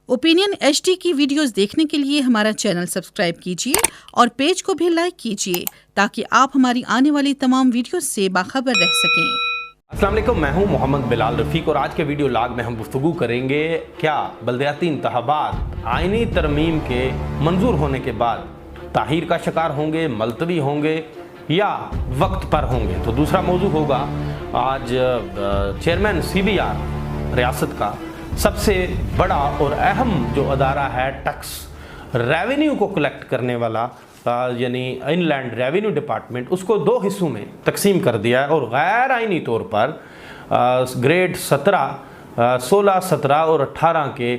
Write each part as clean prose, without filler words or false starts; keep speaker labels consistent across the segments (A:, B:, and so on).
A: Opinion HD की videos देखने के लिए हमारा चैनल सब्सक्राइब कीजिए और पेज को भी लाइक कीजिए ताकि आप हमारी आने वाली तमाम वीडियोस से बाखबर रह सकें।
B: अस्सलाम वालेकुम, मैं हूं मोहम्मद बिलाल रफ़ीक और आज के वीडियो लॉग में हम गुफ्तगू करेंगे क्या बल्दियाती इंतखाबात आइनी तरमीम के मंजूर होने के बाद ताहीर का शिकार होंगे, मुलतवी होंगे या वक्त पर होंगे। तो दूसरा मौजू होगा आज चेयरमैन CBR रियासत का सबसे बड़ा और अहम जो अदारा है टैक्स रेवेन्यू को कलेक्ट करने वाला यानी इनलैंड रेवेन्यू डिपार्टमेंट, उसको दो हिस्सों में तकसीम कर दिया है और गैर आइनी तौर पर ग्रेड 17, 16, 17 और 18 के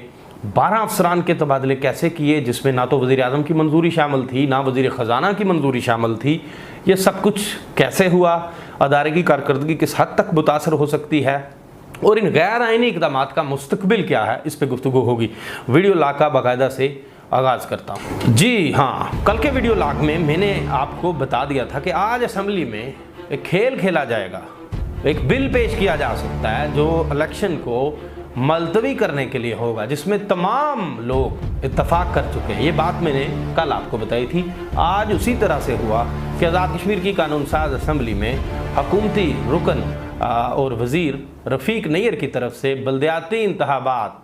B: 12 अफसरान के तबादले कैसे किए, जिसमें ना तो वज़ीर आज़म की मंजूरी शामिल थी ना वज़ीर ख़जाना की मंजूरी शामिल थी। ये सब कुछ कैसे हुआ, अदारे की कारकर्दगी किस हद तक मुतासर हो सकती है और इन गैर आइनी इक़दाम का मुस्तकबिल क्या है, इस पर गुफ्तगू होगी। वीडियो लॉग का बाकायदा से आगाज़ करता हूँ। जी हाँ, कल के वीडियो लॉग में मैंने आपको बता दिया था कि आज असम्बली में एक खेल खेला जाएगा, एक बिल पेश किया जा सकता है जो इलेक्शन को मुलतवी करने के लिए होगा, जिसमें तमाम लोग इत्तफाक कर चुके हैं। ये बात मैंने कल आपको बताई थी। आज उसी तरह से हुआ कि आज़ाद कश्मीर की कानून साज असम्बली में हुकूमती रुकन और वज़ीर रफ़ीक नैयर की तरफ से बल्दियाती इंतखाबात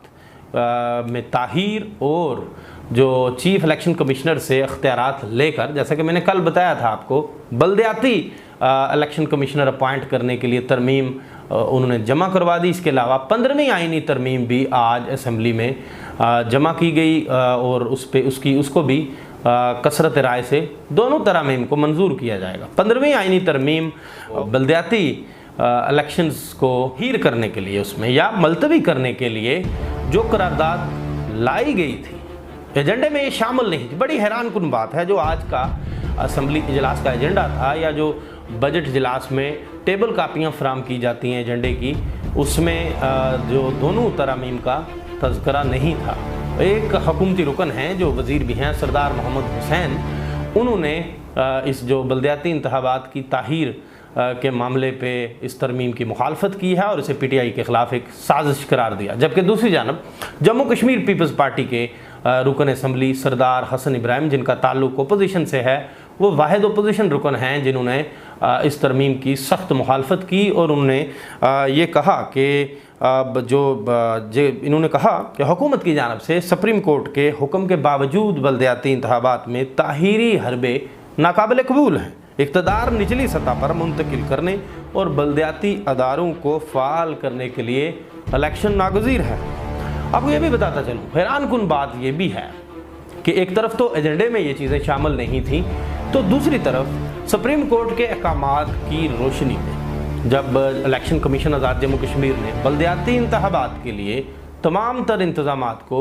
B: में ताहीर और जो चीफ इलेक्शन कमिश्नर से अख्तियारात लेकर, जैसा कि मैंने कल बताया था आपको, बल्दियाती इलेक्शन कमिश्नर अपॉइंट करने के लिए तरमीम उन्होंने जमा करवा दी। इसके अलावा 15वीं आइनी तरमीम भी आज असम्बली में जमा की गई और उसको भी कसरत राय से दोनों तरमीम को मंजूर किया जाएगा। 15वीं आइनी तरमीम बल्दियाती इलेक्शंस को हीर करने के लिए उसमें या मुलतवी करने के लिए जो करारदाद लाई गई थी, एजेंडे में ये शामिल नहीं थी। बड़ी हैरान कुन बात है, जो आज का असम्बली इजलास का एजेंडा था या जो बजट इजलास में टेबल कापियाँ फराम की जाती हैं एजेंडे की, उसमें जो दोनों तरमीम का तज़किरा नहीं था। एक हुकूमती रुकन हैं जो वज़ीर भी हैं, सरदार मोहम्मद हुसैन, उन्होंने इस जो बल्दियाती इंतखाबात की ताहीर के मामले पे इस तरमीम की मुखालफत की है और इसे PTI के ख़िलाफ़ एक साजिश करार दिया। जबकि दूसरी जानब जम्मू कश्मीर पीपल्स पार्टी के रुकन असम्बली सरदार हसन इब्राहिम, जिनका ताल्लुक़ अपोजिशन से है, वो वाहिद अपोजिशन रुकन हैं जिन्होंने इस तरमीम की सख्त मुखालफत की और उन्होंने ये कहा कि इन्होंने कहा कि हुकूमत की जानब से सुप्रीम कोर्ट के हुक्म के बावजूद बल्दियाती इंतखाबात में ताहीरी हरबे नाकाबिल कबूल हैं। इक़्तिदार निचली सतह पर मुंतकिल करने और बल्दियाती अदारों को फ़ाल करने के लिए इलेक्शन नागज़ीर है। आपको ये भी बताता चलूँ, हैरान कुन बात ये भी है कि एक तरफ तो एजेंडे में ये चीज़ें शामिल नहीं थी, तो दूसरी तरफ सुप्रीम कोर्ट के अहकामात की रोशनी में जब इलेक्शन कमीशन आज़ाद जम्मू कश्मीर ने बल्दियाती इंतखाबात के लिए तमाम तर इंतज़ामात को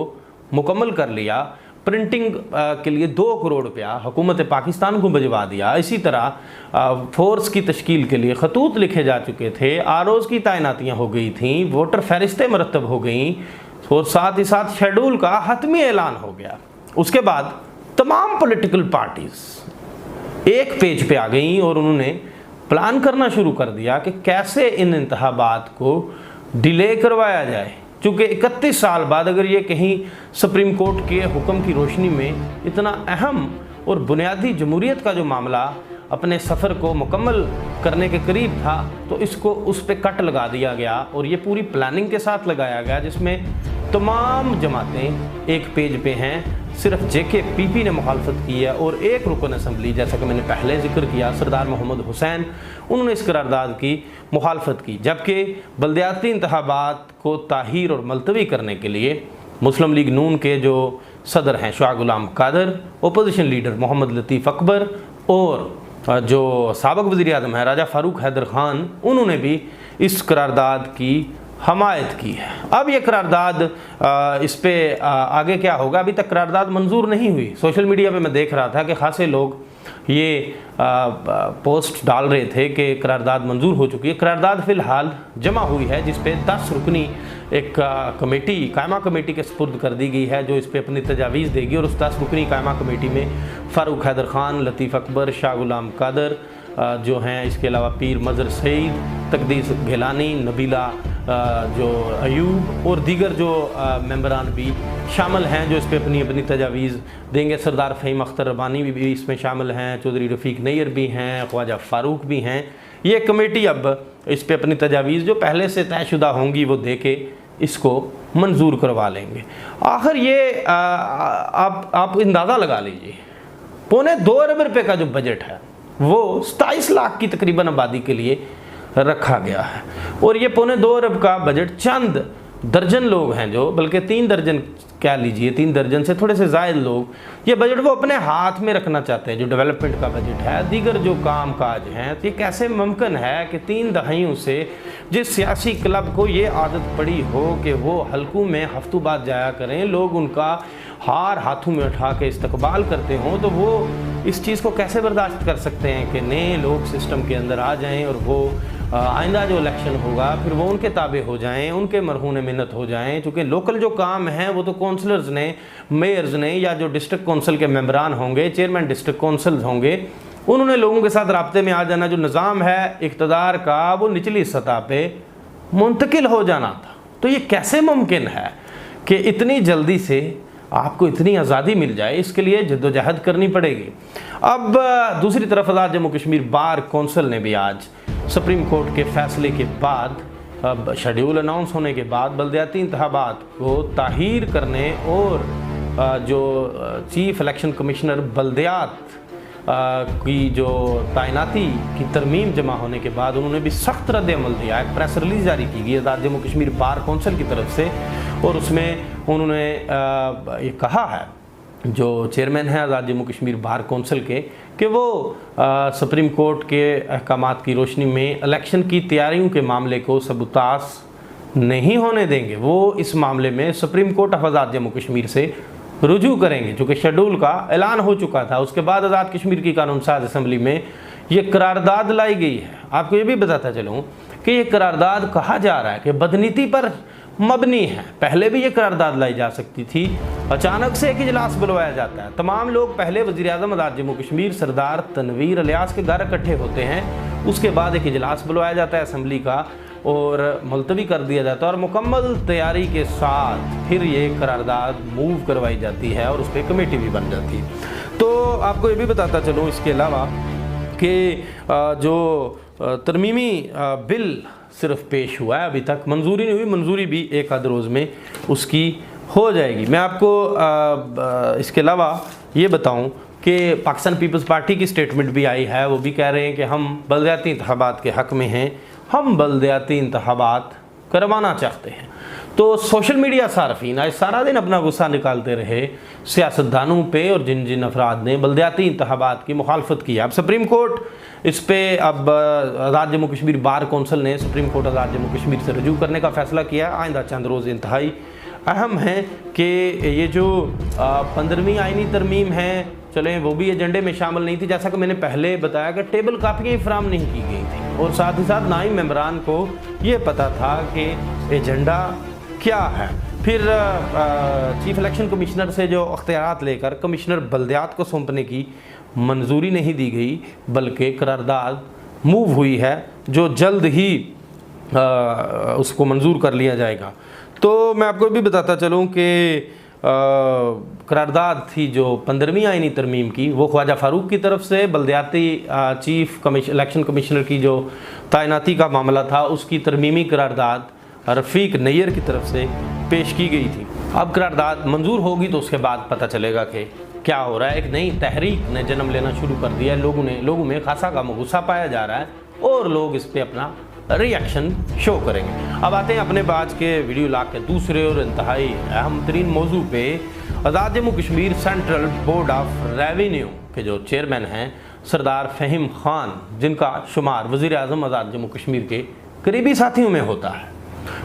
B: मुकम्मल कर लिया, प्रिंटिंग के लिए 2 करोड़ रुपया हुकूमत पाकिस्तान को भिजवा दिया, इसी तरह फोर्स की तश्कील के लिए खतूत लिखे जा चुके थे, ROs की तैनातियाँ हो गई थी, वोटर फहरिस्तें मरतब हो गई और साथ ही साथ शेड्यूल का हतमी ऐलान हो गया। उसके बाद तमाम पॉलिटिकल पार्टीज़ एक पेज पे आ गई और उन्होंने प्लान करना शुरू कर दिया कि कैसे इन इंतखाबात को डिले करवाया जाए। चूँकि 31 साल बाद अगर ये कहीं सुप्रीम कोर्ट के हुक्म की रोशनी में इतना अहम और बुनियादी जमहूरियत का जो मामला अपने सफ़र को मुकम्मल करने के करीब था, तो इसको उस पर कट लगा दिया गया और ये पूरी प्लानिंग के साथ लगाया गया, जिसमें तमाम जमातें एक पेज पे हैं। सिर्फ JKPP ने मुखालफत की है और एक रुकन असम्बली, जैसा कि मैंने पहले जिक्र किया, सरदार मोहम्मद हुसैन, उन्होंने इस करारदाद की मुखालफत की। जबकि बल्दियाती इंतखाबात को ताहीर और मुलतवी करने के लिए मुस्लिम लीग नून के जो सदर हैं शाह गुलाम कादर, अपोजिशन लीडर मोहम्मद लतीफ़ अकबर और जो साबिक़ वज़ीर आज़म है राजा फ़ारूक हैदर ख़ान, उन्होंने भी इस करारदाद की हमायत की है। अब ये करारदाद इस पे आगे क्या होगा, अभी तक करारदाद मंजूर नहीं हुई। सोशल मीडिया पे मैं देख रहा था कि खासे लोग ये पोस्ट डाल रहे थे कि करारदाद मंजूर हो चुकी है। करारदाद फ़िलहाल जमा हुई है, जिस पे 10 रुकनी एक कमेटी, कायमा कमेटी के सपुर्द कर दी गई है, जो इस पे अपनी तजावीज़ देगी और उस 10 रुकनी कायमा कमेटी में फ़ारूक हैदर ख़ान, लतीफ़ अकबर, शाह गुलाम कादर, जो हैं, इसके अलावा पीर मज़हर सईद, तकदीस गिलानी, नबीला जो अयूब और दीगर जो मेंबरान भी शामिल हैं जो इस पर अपनी अपनी तजावीज़ देंगे। सरदार फ़हीम अख्तर रबानी भी इसमें शामिल हैं, चौधरी रफ़ीक नैयर भी हैं, ख्वाजा फ़ारूक भी हैं। ये कमेटी अब इस पर अपनी तजावीज़ जो पहले से तयशुदा होंगी वो दे के इसको मंजूर करवा लेंगे। आखिर ये आप अंदाज़ा लगा लीजिए, 2.25 अरब रुपये का जो बजट है वो 27 लाख की तकरीबन आबादी के लिए रखा गया है, और ये 2.25 अरब का बजट चंद दर्जन लोग हैं जो, बल्कि 3 दर्जन कह लीजिए, 3 दर्जन से थोड़े से ज़ायद लोग ये बजट वो अपने हाथ में रखना चाहते हैं। जो डेवलपमेंट का बजट है, दीगर जो काम काज हैं, तो ये कैसे मुमकिन है कि 3 दहाइयों से जिस सियासी क्लब को ये आदत पड़ी हो कि वो हल्कों में हफ्तों बाद जाया करें, लोग उनका हार हाथों में उठा के इस्तकबाल करते हों, तो वो इस चीज़ को कैसे बर्दाश्त कर सकते हैं कि नए लोग सिस्टम के अंदर आ जाएं और वो आइंदा जो इलेक्शन होगा फिर वो उनके ताबे हो जाएं, उनके मरहून मिन्नत हो जाएं। चूँकि लोकल जो काम हैं वो तो कौंसलर्स ने, मेयर्स ने, या जो डिस्ट्रिक्ट कौंसिल के मेंबरान होंगे, चेयरमैन डिस्ट्रिक्ट कौंसिल्स होंगे, उन्होंने लोगों के साथ राब्ते में आ जाना। जो निज़ाम है इक़्तिदार का वो निचली सतह पे मुंतकिल हो जाना था। तो ये कैसे मुमकिन है कि इतनी जल्दी से आपको इतनी आज़ादी मिल जाए? इसके लिए जद्दोजहद करनी पड़ेगी। अब दूसरी तरफ आज़ाद जम्मू कश्मीर बार कौंसिल ने भी आज सुप्रीम कोर्ट के फैसले के बाद, अब शेड्यूल अनाउंस होने के बाद, बल्दियाती इंतखाबात को ताहीर करने और जो चीफ इलेक्शन कमिश्नर बल्दियात की जो तैनाती की तरमीम जमा होने के बाद उन्होंने भी सख्त रद्द-ए-अमल दिया। एक प्रेस रिलीज़ जारी की गई आज़ाद जम्मू कश्मीर बार कौंसिल की तरफ से, और उसमें उन्होंने ये कहा है, जो चेयरमैन हैं आज़ाद जम्मू कश्मीर बार कौंसिल के, कि वो सुप्रीम कोर्ट के अहकामात की रोशनी में इलेक्शन की तैयारियों के मामले को सबूतास नहीं होने देंगे। वो इस मामले में सुप्रीम कोर्ट ऑफ आज़ाद जम्मू कश्मीर से रुजू करेंगे। चूँकि शेड्यूल का ऐलान हो चुका था, उसके बाद आज़ाद कश्मीर की कानून साज असम्बली में ये करारदाद लाई गई है। आपको ये भी बताता चलूँ कि ये करारदाद कहा जा रहा है कि बदनीति पर मबनी है। पहले भी ये करारदाद लाई जा सकती थी, अचानक से एक इजलास बुलवाया जाता है, तमाम लोग पहले वज़ीर-ए-आज़म आज़ाद जम्मू कश्मीर सरदार तनवीर इलियास के घर इकट्ठे होते हैं, उसके बाद एक इजलास बुलवाया जाता है असम्बली का और मुलतवी कर दिया जाता है, और मुकम्मल तैयारी के साथ फिर ये करारदाद मूव करवाई जाती है और उस पर कमेटी भी बन जाती है। तो आपको ये भी बताता चलूँ इसके अलावा कि जो तरमीमी बिल सिर्फ पेश हुआ है, अभी तक मंजूरी नहीं हुई, मंजूरी भी एक आध रोज़ में उसकी हो जाएगी। मैं आपको इसके अलावा ये बताऊं कि पाकिस्तान पीपल्स पार्टी की स्टेटमेंट भी आई है। वो भी कह रहे हैं कि हम बल्दियाती इंतखाबात के हक़ में हैं, हम बल्दियाती इंतखाबात करवाना चाहते हैं। तो सोशल मीडिया सार्फिन आज सारा दिन अपना गुस्सा निकालते रहे सियासतदानों पे, और जिन जिन अफराद ने बल्दियाती इंतखाबात की मुखालफत की। अब सुप्रीम कोर्ट इस पर, अब आज़ाद जम्मू कश्मीर बार कौंसिल ने सुप्रीम कोर्ट आज़ाद जम्मू कश्मीर से रजू करने का फ़ैसला किया। आइंदा चंद रोज़ इंतहाई अहम है कि ये जो 15वीं आइनी तरमीम है, चलें वो भी एजेंडे में शामिल नहीं थी। जैसा कि मैंने पहले बताया कि टेबल कापियाँ फराहम नहीं की गई थी, और साथ ही साथ नाई मेंबरान को ये पता था कि एजेंडा क्या है। फिर चीफ इलेक्शन कमिश्नर से जो अख्तियारात लेकर कमिश्नर बल्दियात को सौंपने की मंजूरी नहीं दी गई, बल्कि करारदाद मूव हुई है जो जल्द ही उसको मंजूर कर लिया जाएगा। तो मैं आपको भी बताता चलूँ कि करारदाद थी जो 15वीं आइनी तरमीम की, वो ख्वाजा फ़ारूक की तरफ से बल्दियाती चीफ इलेक्शन कमिश्नर की जो तैनाती का मामला था, उसकी तरमीमी करारदाद रफ़ीक नैयर की तरफ से पेश की गई थी। अब करारदाद मंजूर होगी तो उसके बाद पता चलेगा कि क्या हो रहा है। एक नई तहरीक ने जन्म लेना शुरू कर दिया है, लोगों में खासा का गुस्सा पाया जा रहा है, और लोग इस पर अपना रिएक्शन शो करेंगे। अब आते हैं अपने बाज के वीडियो लाग के दूसरे और इंतहाई अहम तरीन मौजू पे। Azad Jammu Kashmir central board of revenue के जो चेयरमैन हैं सरदार फ़हीम खान, जिनका शुमार वज़ीर-ए-आज़म आज़ाद जम्मू कश्मीर के करीबी साथियों में होता है,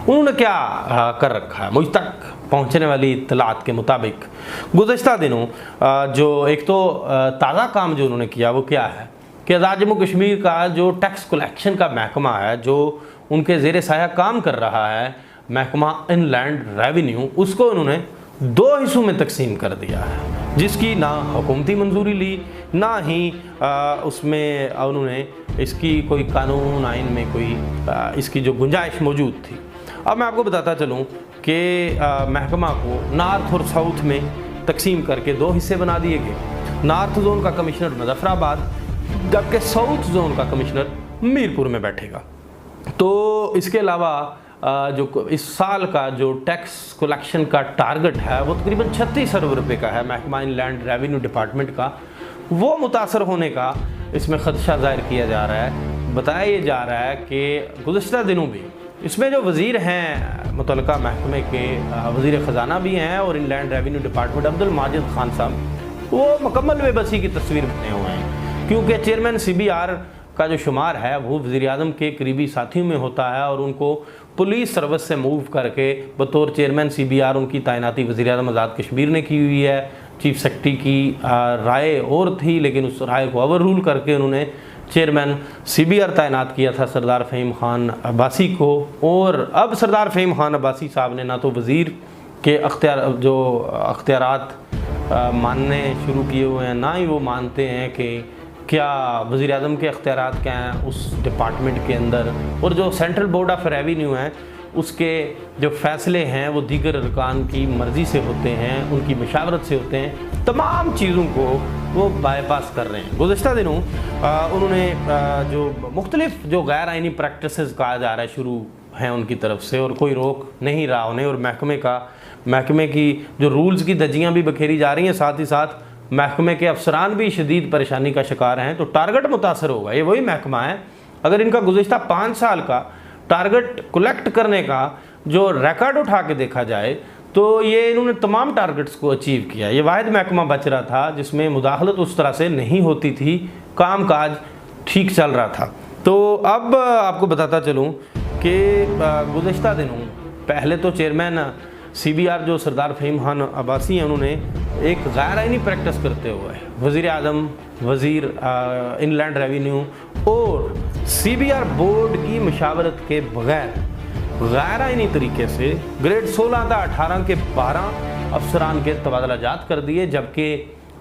B: उन्होंने क्या कर रखा है। मुझ तक पहुंचने वाली इत्तलात के मुताबिक गुज़श्ता दिनों जो एक तो ताज़ा काम जो उन्होंने किया वो क्या है कि आज़ाद जम्मू कश्मीर का जो टैक्स कलेक्शन का महकमा है, जो उनके ज़ेरे साया काम कर रहा है, महकमा इनलैंड रेवेन्यू, उसको उन्होंने 2 हिस्सों में तकसीम कर दिया है। जिसकी ना हुकूमती मंजूरी ली, ना ही उसमें उन्होंने इसकी कोई कानून आइन में कोई इसकी जो गुंजाइश मौजूद थी। अब मैं आपको बताता चलूँ कि महकमा को नॉर्थ और साउथ में तकसीम करके 2 हिस्से बना दिए गए। नॉर्थ जोन का कमिश्नर मुजफ्फराबाद, जबकि साउथ जोन का कमिश्नर मीरपुर में बैठेगा। तो इसके अलावा जो इस साल का जो टैक्स कलेक्शन का टारगेट है वो तकरीबन 36 अरब रुपये का है। महकमा इनलैंड रेवेन्यू डिपार्टमेंट का वो मुतासर होने का इसमें ख़दशा ज़ाहिर किया जा रहा है। बताया ये जा रहा है कि गुज़श्ता दिनों भी इसमें जो वज़ीर हैं मुतल्लिका महकमे के, वज़ीर ख़जाना भी हैं और inland revenue department Abdul Majid Khan साहब, वो मुकम्मल बेबसी की तस्वीर बने हुए हैं। क्योंकि चेयरमैन CBR का जो शुमार है वो वज़ीर आज़म के करीबी साथियों में होता है और उनको पुलिस सर्विस से मूव करके बतौर चेयरमैन CBR उनकी तैनाती वज़ीर आज़म आज़ाद कश्मीर ने की हुई है। चीफ सेक्रेटरी की राय और थी, लेकिन उस राय को ओवर रूल करके उन्होंने चेयरमैन CBR तैनात किया था सरदार फ़हीम ख़ान अब्बासी को। और अब सरदार फ़हीम ख़ान अब्बासी साहब ने ना तो वज़ीर के अख्तियारात मानने शुरू किए हुए हैं, ना ही वो मानते हैं कि क्या वज़ीर आज़म के अख्तियारात क्या हैं उस डिपार्टमेंट के अंदर, और जो सेंट्रल बोर्ड ऑफ रेवेन्यू है उसके जो फ़ैसले हैं वो दीगर अरकान की मर्ज़ी से होते हैं, उनकी मशावरत से होते हैं। तमाम चीज़ों को वो बाईपास कर रहे हैं। गुज़श्ता दिनों उन्होंने जो मुख्तलिफ जो गैर आइनी प्रैक्टिसेस कहा जा रहा है शुरू हैं उनकी तरफ से, और कोई रोक नहीं रहा उन्हें, और महकमे की जो रूल्स की धज्जियाँ भी बखेरी जा रही हैं, साथ ही साथ महकमे के अफसरान भी शदीद परेशानी का शिकार हैं। तो टारगेट मुतासर होगा। ये वही महकमा है, अगर इनका गुज़श्ता 5 साल का टारगेट कलेक्ट करने का जो रिकॉर्ड उठा के देखा जाए तो ये इन्होंने तमाम टारगेट्स को अचीव किया। ये वाहिद महकमा बच रहा था जिसमें मुदाखलत उस तरह से नहीं होती थी, काम काज ठीक चल रहा था। तो अब आपको बताता चलूँ कि गुज़श्ता दिनों पहले तो चेयरमैन CBR जो सरदार फ़हीम ख़ान अब्बासी हैं, उन्होंने एक गैर आइनी प्रैक्टिस करते हुए वज़ीर आज़म, वज़ीर इनलैंड रेवेन्यू और CBR बोर्ड की मशावरत के बगैर गैर आइनी तरीके से ग्रेड 16 था 18 के 12 अफसरान के तबादलाजात कर दिए, जबकि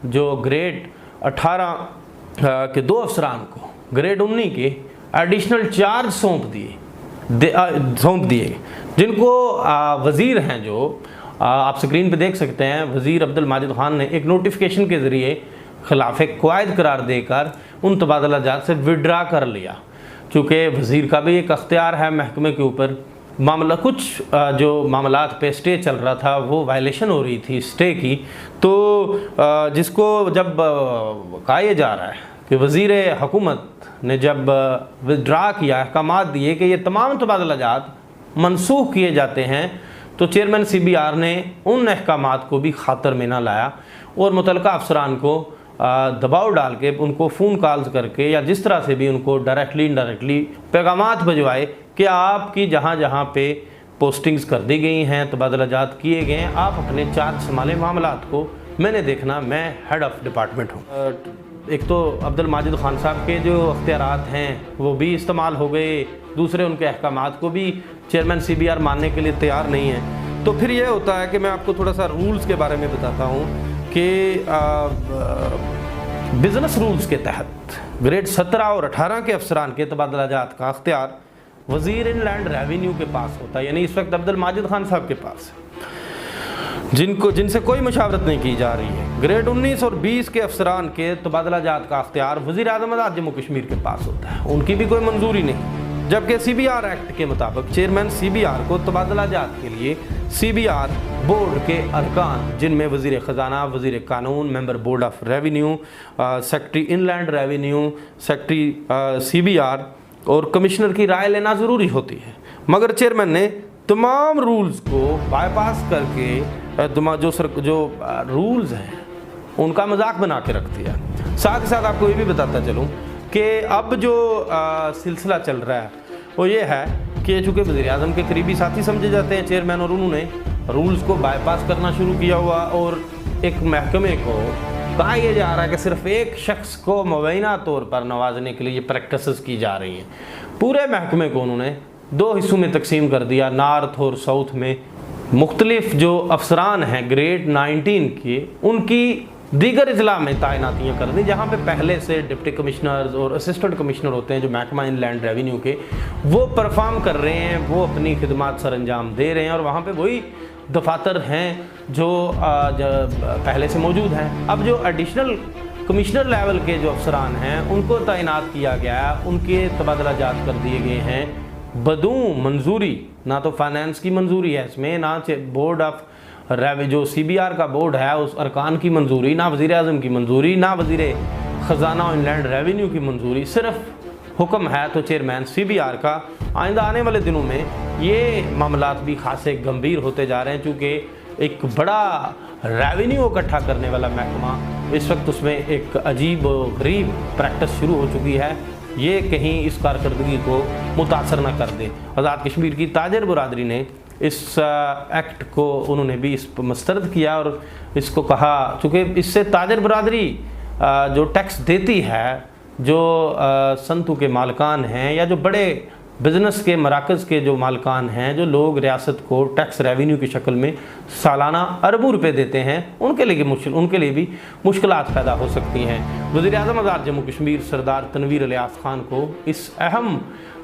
B: जो ग्रेड 18 के 2 अफसरान को ग्रेड 19 के एडिशनल चार्ज सौंप दिए, जिनको वज़ीर हैं जो आप स्क्रीन पे देख सकते हैं, वज़ीर अब्दुल माजिद खान ने एक नोटिफिकेशन के ज़रिए खिलाफ क़वायद करार देकर उन तबादलाजात से विड्रा कर लिया। चूँकि वज़ीर का भी एक अख्तियार है महकमे के ऊपर, मामला कुछ जो मामलात पे स्टे चल रहा था वो वायलेशन हो रही थी स्टे की, तो जिसको जब कहा यह जा रहा है कि वज़ीर हुकूमत ने जब विड्रा किया, अहकामात दिए कि ये तमाम तबादलाजात मनसूख किए जाते हैं, तो चेयरमैन CBR ने उन अहकामात को भी खातर में ना लाया और मुतल्लिका अफसरान को दबाव डाल के उनको फ़ोन कॉल्स करके या जिस तरह से भी उनको डायरेक्टली इनडायरेक्टली पैगामात भिजवाए कि आपकी जहाँ जहाँ पे पोस्टिंग्स कर दी गई हैं, तबादलाजात किए गए हैं, आप अपने चार्ज संभाले मामलात को, मैंने देखना, मैं हेड ऑफ़ डिपार्टमेंट हूँ। एक तो अब्दुल माजिद खान साहब के जो अख्तियारात हैं वो भी इस्तेमाल हो गए, दूसरे उनके अहकामात को भी चेयरमैन CBR मानने के लिए तैयार नहीं है। तो फिर ये होता है कि मैं आपको थोड़ा सा रूल्स के बारे में बताता हूँ कि बिज़नेस रूल्स के तहत ग्रेड 17 और 18 के अफसरान के तबादलाजात का अख्तियार वज़ीर इनलैंड रेवेन्यू के पास होता है, यानी इस वक्त अब्दुल माजिद खान साहब के पास है, जिनसे कोई मशावरत नहीं की जा रही है। ग्रेड 19 और 20 के अफसरान के तबादलाजात का अख्तियार वज़ीर आज़म आज़ाद जम्मू कश्मीर के पास होता है, उनकी भी कोई मंजूरी नहीं। जबकि CBR एक्ट के मुताबिक चेयरमैन CBR को तबादलाजात के लिए CBR बोर्ड के अरकान, जिनमें वज़ीर ख़जाना, वज़ीर कानून, member board of revenue, secretary inland revenue, secretary CBR और कमिश्नर की राय लेना ज़रूरी होती है। मगर चेयरमैन ने तमाम रूल्स को बाईपास करके जो रूल्स हैं उनका मजाक बना के रख दिया। साथ ही साथ आपको ये भी बताता चलूँ कि अब जो सिलसिला चल रहा है वो ये है कि चूँकि वज़ीर आज़म के करीबी साथी समझे जाते हैं चेयरमैन, और उन्होंने रूल्स को बाईपास करना शुरू किया हुआ और एक महकमे को कहा यह जा रहा है कि सिर्फ एक शख्स को मुबैना तौर पर नवाजने के लिए ये प्रैक्टिसेस की जा रही हैं। पूरे महकमे को उन्होंने 2 हिस्सों में तकसीम कर दिया, नॉर्थ और साउथ में। मुख्तलिफ जो अफसरान हैं ग्रेड 19 के, उनकी दीगर अजला में तैनातियाँ कर दी, जहाँ पे पहले से डिप्टी कमिश्नर्स और असिस्टेंट कमिश्नर होते हैं जो महकमा इनलैंड रेवेन्यू के, वो परफॉर्म कर रहे हैं, वो अपनी खिदमत सर अंजाम दे रहे हैं और वहाँ पे वही दफातर हैं जो पहले से मौजूद हैं। अब जो एडिशनल कमिश्नर लेवल के जो अफसरान हैं उनको तैनात किया गया है, उनके तबादला जात कर दिए गए हैं बदू मंजूरी। ना तो फाइनेंस की मंजूरी है इसमें, ना बोर्ड ऑफ जो CBR का बोर्ड है उस अरकान की मंजूरी, ना वज़ीर आज़म की मंजूरी, ना वज़ीर ख़जाना और इनलैंड रेवेन्यू की मंजूरी, सिर्फ हुक्म है तो चेयरमैन CBR का। आइंदा आने वाले दिनों में ये मामलात भी खासे गंभीर होते जा रहे हैं, चूँकि एक बड़ा रेवेन्यू इकट्ठा करने वाला महकमा इस वक्त उसमें एक अजीब व गरीब प्रैक्टिस शुरू हो चुकी है। ये कहीं इस कारकर्दगी को मुतासर न कर दे। आज़ाद कश्मीर की ताजर बरादरी ने इस एक्ट को उन्होंने भी इस मुस्तरद किया और इसको कहा, चूँकि इससे ताजर बरादरी जो टैक्स देती है, जो संतू के मालकान हैं या जो बड़े बिज़नेस के मराकज़ के जो मालकान हैं, जो लोग रियासत को टैक्स रेवेन्यू की शक्ल में सालाना अरबों रुपए देते हैं, उनके लिए भी मुश्किलात पैदा हो सकती हैं। वज़ीर-ए-आज़म आज़ाद जम्मू कश्मीर सरदार तनवीर इलियास खान को इस अहम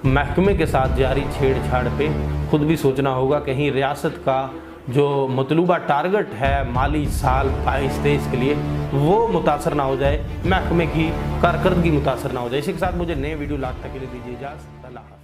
B: महकमे के साथ जारी छेड़छाड़ पे खुद भी सोचना होगा, कहीं रियासत का जो मतलूबा टारगेट है माली साल 22-23 के लिए वो मुतासर ना हो जाए, महकमे की कारकर्दगी मुतासर ना हो जाए। इसी के साथ मुझे नए वीडियो लाने तक के लिए दीजिए इजाज़त। अल्लाह।